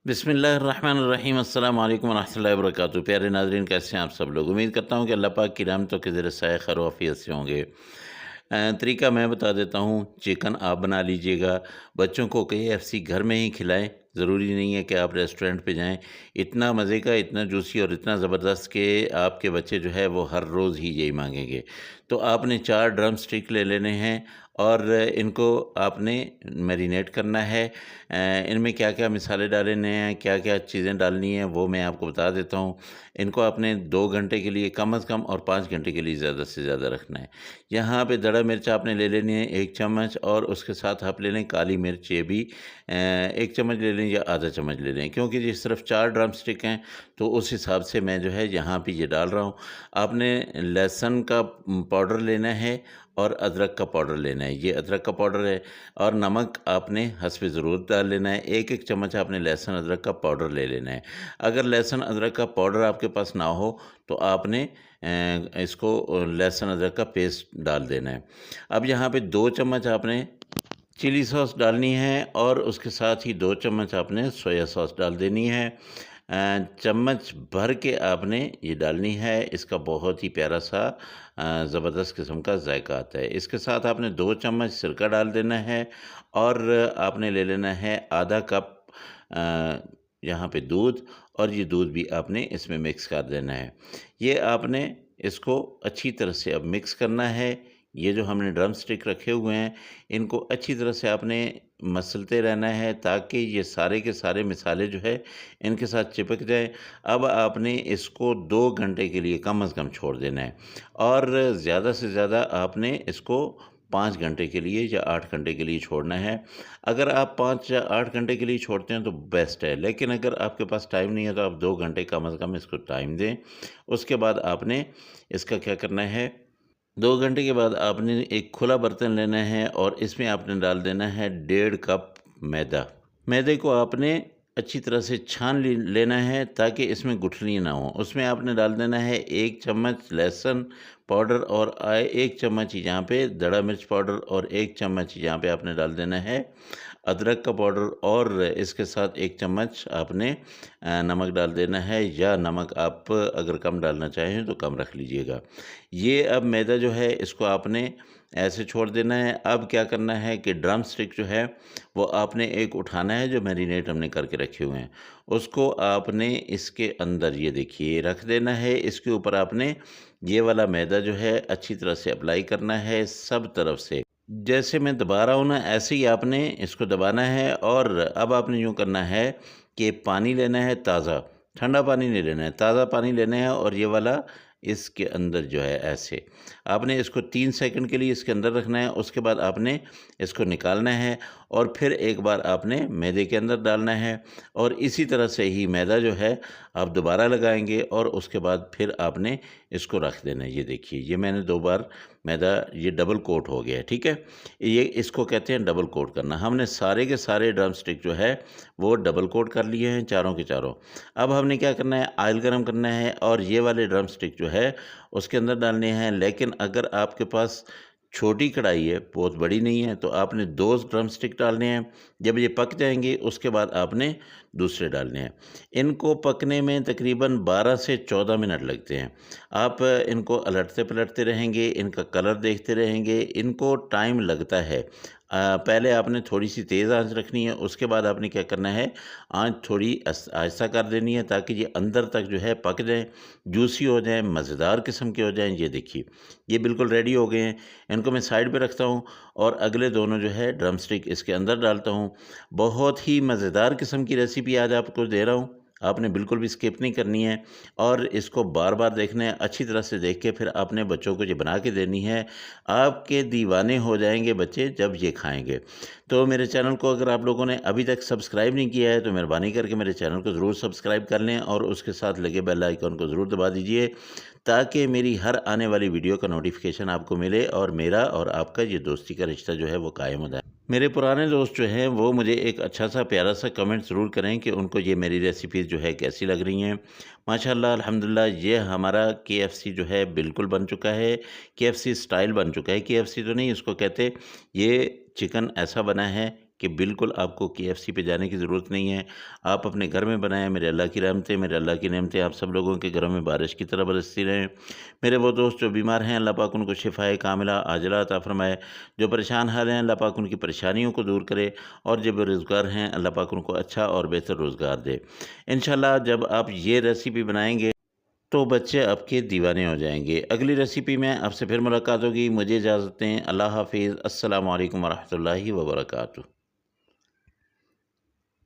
बिस्मिल्लाहिर्रहमानिर्रहीम अस्सलाम वालेकुम वरहमतुल्लाहि वबरकातुहू। प्यारे नाज़रीन, कैसे हैं आप सब लोग? उम्मीद करता हूँ कि अल्लाह पाक की रहमतों के ज़रिए साए खैर आफियत से होंगे। तरीका मैं बता देता हूँ। चिकन आप बना लीजिएगा, बच्चों को केएफसी घर में ही खिलाएँ, ज़रूरी नहीं है कि आप रेस्टोरेंट पे जाएँ। इतना मज़े का, इतना जूसी और इतना ज़बरदस्त कि आपके बच्चे जो है वो हर रोज़ ही यही माँगेंगे। तो आपने 4 ड्रम स्टिक ले लेने हैं और इनको आपने मैरिनेट करना है। इनमें क्या-क्या मसाले डालने हैं, क्या-क्या चीज़ें डालनी हैं, वो मैं आपको बता देता हूँ। इनको आपने 2 घंटे के लिए कम से कम और 5 घंटे के लिए ज़्यादा से ज़्यादा रखना है। यहाँ पे दड़ा मिर्च आपने ले लेनी है 1 चम्मच, और उसके साथ आप ले लें काली मिर्च, ये भी 1 चम्मच ले लें या आधा चम्मच ले लें, क्योंकि ये सिर्फ़ 4 ड्रम स्टिक हैं, तो उस हिसाब से मैं जो है यहाँ पे ये डाल रहा हूँ। आपने लहसुन का पाउडर लेना है और अदरक का पाउडर लेना है। ये अदरक का पाउडर है, और नमक आपने हस्बे ज़रूरत डाल लेना है। 1-1 चम्मच आपने लहसुन अदरक का पाउडर ले लेना है। अगर लहसुन अदरक का पाउडर आपके पास ना हो तो आपने इसको लहसुन अदरक का पेस्ट डाल देना है। अब यहाँ पे 2 चम्मच आपने चिली सॉस डालनी है, और उसके साथ ही 2 चम्मच आपने सोया सॉस डाल देनी है। चम्मच भर के आपने ये डालनी है। इसका बहुत ही प्यारा-सा ज़बरदस्त किस्म का ज़ायका आता है। इसके साथ आपने 2 चम्मच सिरका डाल देना है, और आपने ले लेना है आधा कप अ, यहाँ पे दूध, और ये दूध भी आपने इसमें मिक्स कर देना है। ये आपने इसको अच्छी तरह से अब मिक्स करना है। ये जो हमने ड्रम स्टिक रखे हुए हैं, इनको अच्छी तरह से आपने मसलते रहना है, ताकि ये सारे के सारे मसाले जो है इनके साथ चिपक जाएँ। अब आपने इसको 2 घंटे के लिए कम से कम छोड़ देना है, और ज़्यादा से ज़्यादा आपने इसको 5 घंटे के लिए या 8 घंटे के लिए छोड़ना है। अगर आप 5 या 8 घंटे के लिए छोड़ते हैं तो बेस्ट है, लेकिन अगर आपके पास टाइम नहीं है तो आप 2 घंटे कम से कम इसको टाइम दें। उसके बाद आपने इसका क्या करना है, 2 घंटे के बाद आपने एक खुला बर्तन लेना है, और इसमें आपने डाल देना है 1.5 कप मैदा। मैदे को आपने अच्छी तरह से छान लेना है, ताकि इसमें गुठली ना हो। उसमें आपने डाल देना है 1 चम्मच लहसुन पाउडर, और 1 चम्मच यहाँ पे दड़ा मिर्च पाउडर, और 1 चम्मच यहाँ पे आपने डाल देना है अदरक का पाउडर, और इसके साथ 1 चम्मच आपने नमक डाल देना है, या नमक आप अगर कम डालना चाहें तो कम रख लीजिएगा। ये अब मैदा जो है इसको आपने ऐसे छोड़ देना है। अब क्या करना है कि ड्रम स्टिक जो है वो आपने एक उठाना है, जो मैरिनेट हमने करके रखे हुए हैं, उसको आपने इसके अंदर ये देखिए रख देना है। इसके ऊपर आपने ये वाला मैदा जो है अच्छी तरह से अप्लाई करना है सब तरफ से। जैसे मैं दबा रहा हूँ ना, ऐसे ही आपने इसको दबाना है। और अब आपने यूँ करना है कि पानी लेना है ताज़ा, ठंडा पानी नहीं लेना है, ताज़ा पानी लेना है, और ये वाला इसके अंदर जो है ऐसे आपने इसको 3 सेकंड के लिए इसके अंदर रखना है। उसके बाद आपने इसको निकालना है, और फिर एक बार आपने मैदे के अंदर डालना है, और इसी तरह से ही मैदा जो है आप दोबारा लगाएंगे, और उसके बाद फिर आपने इसको रख देना है। ये देखिए, ये मैंने 2 बार मैदा, ये डबल कोट हो गया है, ठीक है। ये इसको कहते हैं डबल कोट करना। हमने सारे के सारे ड्रम स्टिक जो है वो डबल कोट कर लिए हैं, चारों के चारों। अब हमने क्या करना है, ऑयल गरम करना है, और ये वाले ड्रम स्टिक जो है उसके अंदर डालने हैं। लेकिन अगर आपके पास छोटी कढ़ाई है, बहुत बड़ी नहीं है, तो आपने 2 ड्रम स्टिक डालने हैं। जब ये पक जाएंगे उसके बाद आपने दूसरे डालने हैं। इनको पकने में तकरीबन 12 से 14 मिनट लगते हैं। आप इनको अलटते पलटते रहेंगे, इनका कलर देखते रहेंगे, इनको टाइम लगता है। पहले आपने थोड़ी-सी तेज़ आँच रखनी है, उसके बाद आपने क्या करना है, आँच थोड़ी आहिस्ता कर देनी है, ताकि ये अंदर तक जो है पक जाएँ, जूसी हो जाएँ, मज़ेदार किस्म के हो जाएँ। ये देखिए, ये बिल्कुल रेडी हो गए हैं। इनको मैं साइड पे रखता हूँ, और अगले दोनों जो है ड्रम स्टिक इसके अंदर डालता हूँ। बहुत ही मज़ेदार किस्म की रेसिपी आज आपको दे रहा हूँ। आपने बिल्कुल भी स्किप नहीं करनी है, और इसको बार-बार देखना है। अच्छी तरह से देख के फिर आपने बच्चों को ये बना के देनी है। आपके दीवाने हो जाएँगे बच्चे जब ये खाएँगे। तो मेरे चैनल को अगर आप लोगों ने अभी तक सब्सक्राइब नहीं किया है तो मेहरबानी करके मेरे चैनल को ज़रूर सब्सक्राइब कर लें, और उसके साथ लगे बेल आइकन को ज़रूर दबा दीजिए, ताकि मेरी हर आने वाली वीडियो का नोटिफिकेशन आपको मिले, और मेरा और आपका ये दोस्ती का रिश्ता जो है वो कायम हो जाए। मेरे पुराने दोस्त जो हैं वो मुझे एक अच्छा सा प्यारा सा कमेंट ज़रूर करें कि उनको ये मेरी रेसिपीज़ जो है कैसी लग रही हैं। माशाल्लाह अल्हम्दुलिल्लाह, ये हमारा केएफसी जो है बिल्कुल बन चुका है। केएफसी स्टाइल बन चुका है, केएफसी तो नहीं इसको कहते। ये चिकन ऐसा बना है कि बिल्कुल आपको KFC पे जाने की ज़रूरत नहीं है। आप अपने घर में बनाएँ। मेरे अल्लाह की रहमतें, मेरे अल्लाह की नेमतें आप सब लोगों के घरों में बारिश की तरह बरसती रहें। मेरे वो दोस्त जो बीमार हैं, अल्लाह पाक उनको शिफ़ाए कामिला आजिला अता फ़रमाए। जो परेशान हाल हैं, अल्लाह पाक उनकी परेशानियों को दूर करे, और जो बेरोज़गार हैं, अल्लाह पाक उनको अच्छा और बेहतर रोज़गार दे। इंशाअल्लाह जब आप ये रेसिपी बनाएँगे तो बच्चे आपके दीवाने हो जाएँगे। अगली रेसिपी में आपसे फिर मुलाकात होगी। मुझे इजाज़त दें। अल्लाह हाफ़िज़। अस्सलामु अलैकुम व रहमतुल्लाहि व बरकातुहू।